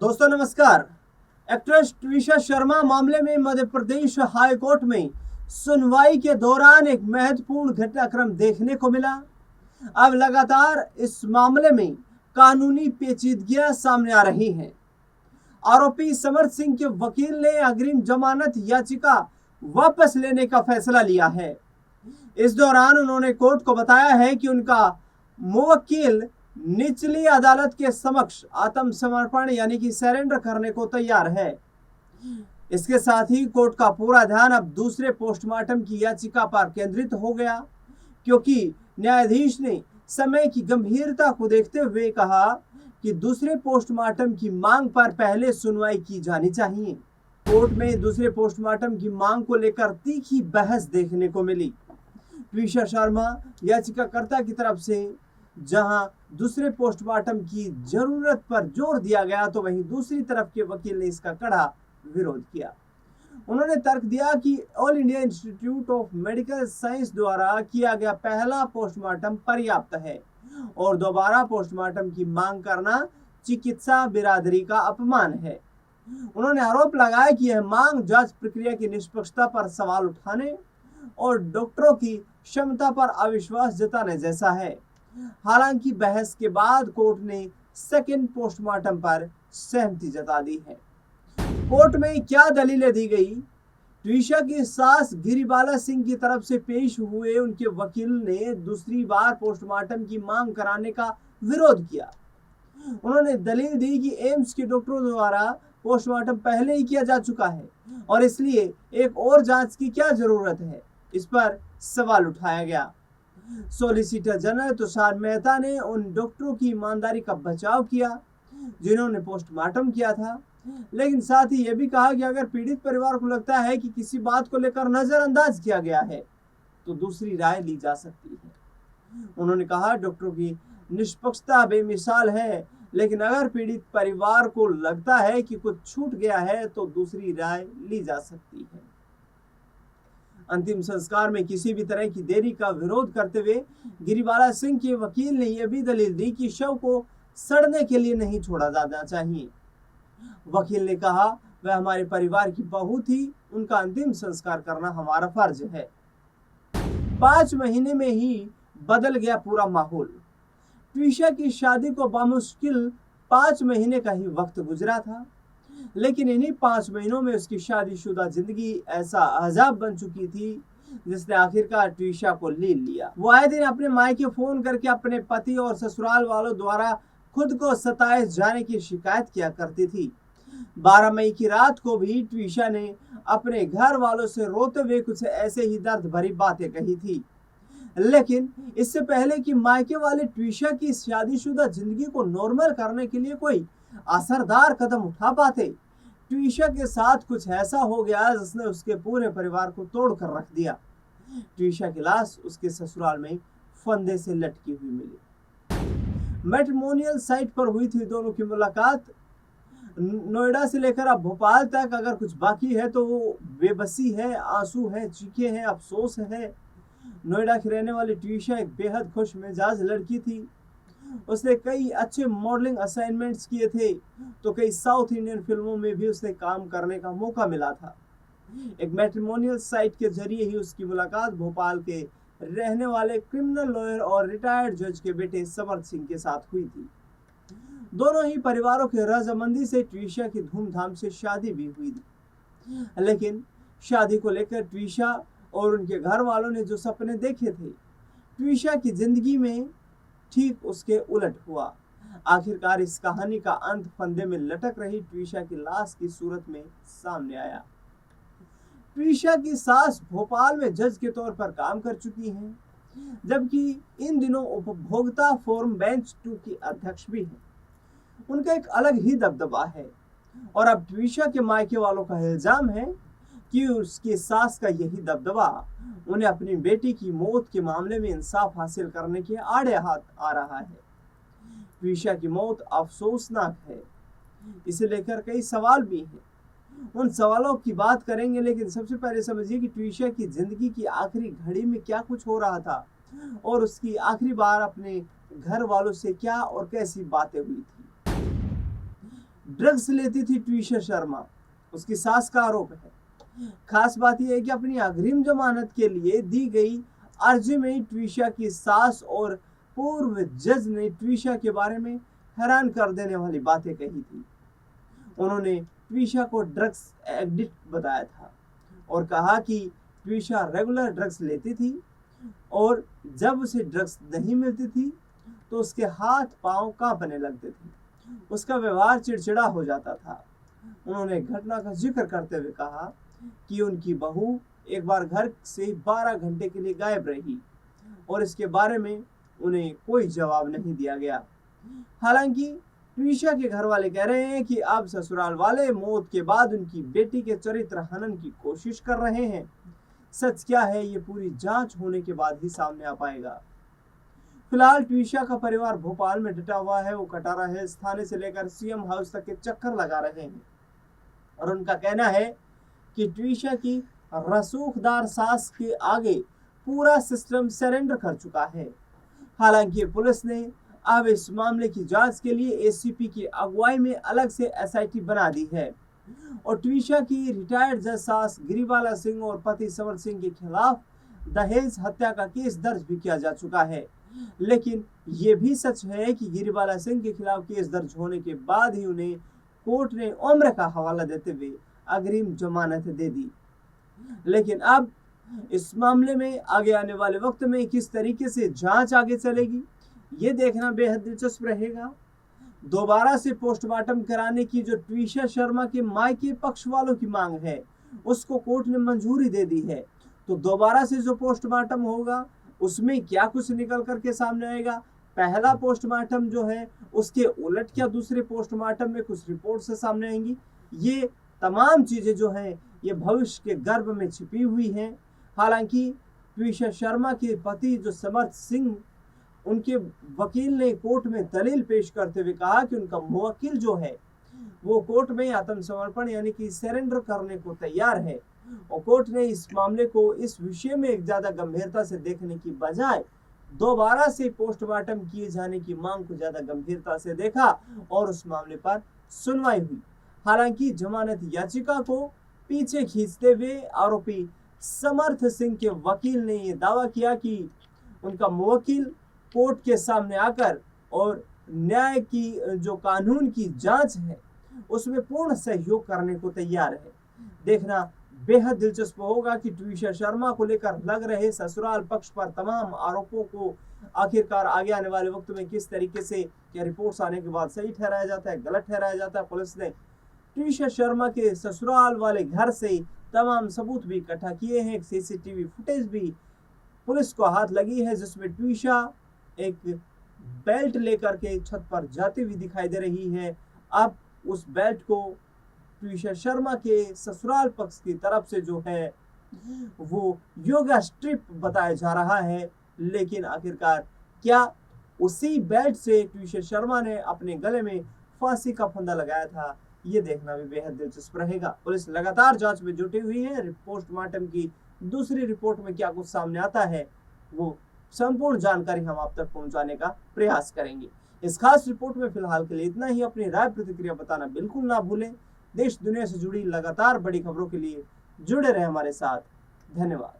दोस्तों नमस्कार। एक्ट्रेस ट्विशा शर्मा मामले में मध्य प्रदेश हाई कोर्ट में सुनवाई के दौरान एक महत्वपूर्ण घटनाक्रम देखने को मिला। अब लगातार इस मामले में कानूनी पेचीदगियां सामने आ रही हैं। आरोपी समर सिंह के वकील ने अग्रिम जमानत याचिका वापस लेने का फैसला लिया है। इस दौरान उन्होंने कोर्ट को बताया है कि उनका मुवक्किल निचली अदालत के समक्ष आत्मसमर्पण यानी कि सरेंडर करने को तैयार है। इसके साथ ही कोर्ट का पूरा ध्यान अब दूसरे पोस्टमार्टम की याचिका पर केंद्रित हो गया, क्योंकि न्यायाधीश ने समय की गंभीरता को देखते हुए कहा कि दूसरे पोस्टमार्टम की मांग पर पहले सुनवाई की जानी चाहिए। कोर्ट में दूसरे पोस्टमार्टम की मांग को लेकर तीखी बहस देखने को मिली। ट्विशा शर्मा याचिकाकर्ता की तरफ से जहां दूसरे पोस्टमार्टम की जरूरत पर जोर दिया गया, तो वहीं दूसरी तरफ के वकील ने इसका कड़ा विरोध किया। उन्होंने तर्क दिया कि all India institute of medical science द्वारा किया गया पहला पोस्टमार्टम पर्याप्त है और दोबारा पोस्टमार्टम की मांग करना चिकित्सा बिरादरी का अपमान है। उन्होंने आरोप लगाया कि यह मांग जांच प्रक्रिया की निष्पक्षता पर सवाल उठाने और डॉक्टरों की क्षमता पर अविश्वास जताने जैसा है। हालांकि बहस के बाद कोर्ट ने सेकंड पोस्टमार्टम पर सहमति जता दी है। कोर्ट में क्या दलीलें दी गई? ट्विशा की सास गिरिबाला सिंह की तरफ से पेश हुए उनके वकील ने दूसरी बार पोस्टमार्टम की मांग कराने का विरोध किया। उन्होंने दलील दी कि एम्स के डॉक्टरों द्वारा पोस्टमार्टम पहले ही किया जा चुका है और इसलिए एक और जांच की क्या जरूरत है, इस पर सवाल उठाया गया। सॉलिसिटर जनरल तुषार मेहता ने उन डॉक्टरों की ईमानदारी का बचाव किया जिन्होंने पोस्टमार्टम किया था, लेकिन साथ ही यह भी कहा कि अगर पीड़ित परिवार को लगता है कि किसी बात को लेकर नजरअंदाज किया गया है तो दूसरी राय ली जा सकती है। उन्होंने कहा, डॉक्टरों की निष्पक्षता बेमिसाल है, लेकिन अगर पीड़ित परिवार को लगता है कि कुछ छूट गया है तो दूसरी राय ली जा सकती है। अंतिम संस्कार में किसी भी तरह की देरी का विरोध करते हुए गिरिबाला सिंह के वकील ने यह भी दलील दी कि शव को सड़ने के लिए नहीं छोड़ा जाना चाहिए। वकील ने कहा, वह हमारे परिवार की बहू थी, उनका अंतिम संस्कार करना हमारा फर्ज है। 5 महीने में ही बदल गया पूरा माहौल। ट्विशा की शादी को बामुश्किल 5 महीने का ही वक्त गुजरा था, लेकिन इन्हीं 5 महीनों में उसकी शादीशुदा जिंदगी ऐसा अजाब बन चुकी थी जिसने आखिरकार ट्विशा को ले लिया। वो आए दिन अपने मायके फोन करके अपने पति और ससुराल वालों द्वारा खुद को सताए जाने की शिकायत किया करती थी। 12 मई की रात को भी ट्विशा ने अपने घर वालों से रोते हुए कुछ ऐसे ही दर्द भरी बातें कही थी। लेकिन इससे पहले कि मायके वाले ट्विशा की शादीशुदा जिंदगी को नॉर्मल करने के लिए कोई असरदार कदम उठा पाते, ट्विशा के साथ कुछ ऐसा हो गया जिसने उसके पूरे परिवार को तोड़ कर रख दिया। ट्विशा की लाश उसके ससुराल में फंदे से लटकी हुई मिली। मैट्रिमोनियल साइट पर हुई थी दोनों की मुलाकात। नोएडा से लेकर अब भोपाल तक अगर कुछ बाकी है तो वो बेबसी है, आंसू है, चीखें हैं, अफसोस है। नोएडा की रहने वाली ट्विशा एक बेहद खुश मिजाज लड़की थी। उसने कई अच्छे मॉडलिंग असाइनमेंट्स किए थे, तो कई साउथ इंडियन फिल्मों में भी उसे काम करने का मौका मिला था। एक मैट्रिमोनियल साइट के जरिए ही उसकी मुलाकात भोपाल के रहने वाले क्रिमिनल लॉयर और रिटायर्ड जज के बेटे समर सिंह के साथ हुई थी। दोनों ही परिवारों की रजामंदी से ट्विशा की धूमधाम से शादी भी हुई थी, लेकिन शादी को लेकर ट्विशा और उनके घर वालों ने जो सपने देखे थे, ट्विशा की जिंदगी में ठीक उसके उलट हुआ। आखिरकार इस कहानी का अंत फंदे में लटक रही ट्विशा की लाश की सूरत में सामने आया। ट्विशा की सास भोपाल में जज के तौर पर काम कर चुकी हैं, जबकि इन दिनों उपभोक्ता फोरम बेंच 2 की अध्यक्ष भी हैं। उनका एक अलग ही दबदबा है और अब ट्विशा के मायके वालों का इल्जाम है कि उसकी सास का यही दबदबा उन्हें अपनी बेटी की मौत के मामले में इंसाफ हासिल करने के आड़े हाथ आ रहा है। ट्विशा की मौत अफसोसनाक है, इसे लेकर कई सवाल भी हैं। उन सवालों की बात करेंगे, लेकिन सबसे पहले समझिए कि ट्विशा की जिंदगी की आखिरी घड़ी में क्या कुछ हो रहा था और उसकी आखिरी बार अपने घर वालों से क्या और कैसी बातें हुई थी। ड्रग्स लेती थी ट्विशा शर्मा, उसकी सास का आरोप है। खास बात यह है कि अपनी अग्रिम जमानत के लिए दी गई अर्जी में ट्विशा की सास और पूर्व जज ने ट्विशा के बारे में हैरान कर देने वाली बातें कही थी। उन्होंने ट्विशा को ड्रग्स एडिक्ट बताया था और कहा कि ट्विशा रेगुलर ड्रग्स लेती थी और जब उसे ड्रग्स नहीं मिलती थी तो उसके हाथ पांव कांपने लगते थे, उसका व्यवहार चिड़चिड़ा हो जाता था। उन्होंने घटना का जिक्र करते हुए कहा कि उनकी बहू एक बार घर से 12 घंटे के लिए गायब रही और इसके बारे में उन्हें कोई जवाब नहीं दिया गया। हालांकि ट्विशा के घर वाले कह रहे हैं कि अब ससुराल वाले मौत के बाद उनकी बेटी के चरित्र हनन की कोशिश कर रहे हैं। सच क्या है ये पूरी जांच होने के बाद ही सामने आ पाएगा। फिलहाल ट्विशा का परिवार भोपाल में डटा हुआ है। वो कटारा हिल्स थाने से लेकर सीएम हाउस तक के चक्कर लगा रहे हैं और उनका कहना है कि ट्विशा की रसूखदार सास के आगे पूरा सिस्टम सरेंडर कर चुका है। हालांकि पुलिस ने अब इस मामले की जांच के लिए एसीपी की अगुवाई में अलग से एसआईटी बना दी है और ट्विशा की रिटायर्ड जज सास गिरिबाला सिंह और पति समर सिंह के खिलाफ दहेज हत्या का केस दर्ज भी किया जा चुका है। लेकिन ये भी सच है कि गिरिबाला सिंह के खिलाफ केस दर्ज होने के बाद ही उन्हें कोर्ट ने उम्र का हवाला देते हुए अग्रिम जमानत दे दी। लेकिन अब इस मामले में आगे आने वाले वक्त में किस तरीके से जांच आगे चलेगी ये देखना बेहद दिलचस्प रहेगा। दोबारा से पोस्टमार्टम कराने की जो ट्विशा शर्मा के मायके पक्ष वालों की मांग है उसको कोर्ट ने मंजूरी दे दी है, तो दोबारा से जो पोस्टमार्टम होगा उसमें क्या कुछ निकल करके सामने आएगा। पहला पोस्टमार्टम जो है उसके उलट क्या दूसरे पोस्टमार्टम में कुछ रिपोर्ट से सामने आएंगी, ये तमाम चीजें जो हैं ये भविष्य के गर्भ में छिपी हुई हैं। हालांकि ट्विशा शर्मा के पति जो समर्थ सिंह, उनके वकील ने कोर्ट में दलील पेश करते हुए कहा कि उनका मुवक्किल जो है वो कोर्ट में आत्मसमर्पण यानी कि सरेंडर करने को तैयार है और कोर्ट ने इस मामले को इस विषय में एक ज्यादा गंभीरता से देखने की बजाय दोबारा से पोस्टमार्टम किए जाने की मांग को ज्यादा गंभीरता से देखा और उस मामले पर सुनवाई हुई। हालांकि जमानत याचिका को पीछे खींचते हुए आरोपी समर्थ सिंह के वकील ने यह दावा किया कि उनका मुवक्किल कोर्ट के सामने आकर और न्याय की जो कानून की जांच है उसमें पूर्ण सहयोग करने को तैयार है। देखना बेहद दिलचस्प होगा कि ट्विशा शर्मा को लेकर लग रहे ससुराल पक्ष पर तमाम आरोपों को आखिरकार आगे आने वाले वक्त में किस तरीके से क्या रिपोर्ट्स आने के बाद सही ठहराया जाता है, गलत ठहराया जाता है। पुलिस ने ट्विशा शर्मा के ससुराल वाले घर से तमाम सबूत भी इकट्ठा किए हैं। एक सीसीटीवी फुटेज भी पुलिस को हाथ लगी है जिसमें ट्विशा एक बेल्ट लेकर के छत पर जाती हुई दिखाई दे रही है। अब उस बेल्ट को ट्विशा शर्मा के ससुराल पक्ष की तरफ से जो है वो योगा स्ट्रिप बताया जा रहा है, लेकिन आखिरकार क्या उसी बेल्ट से ट्विशा शर्मा ने अपने गले में फांसी का फंदा लगाया था, ये देखना भी बेहद दिलचस्प रहेगा। पुलिस लगातार जांच में जुटी हुई है। पोस्टमार्टम की दूसरी रिपोर्ट में क्या कुछ सामने आता है वो संपूर्ण जानकारी हम आप तक पहुंचाने का प्रयास करेंगे। इस खास रिपोर्ट में फिलहाल के लिए इतना ही। अपनी राय प्रतिक्रिया बताना बिल्कुल ना भूलें। देश दुनिया से जुड़ी लगातार बड़ी खबरों के लिए जुड़े रहे हमारे साथ। धन्यवाद।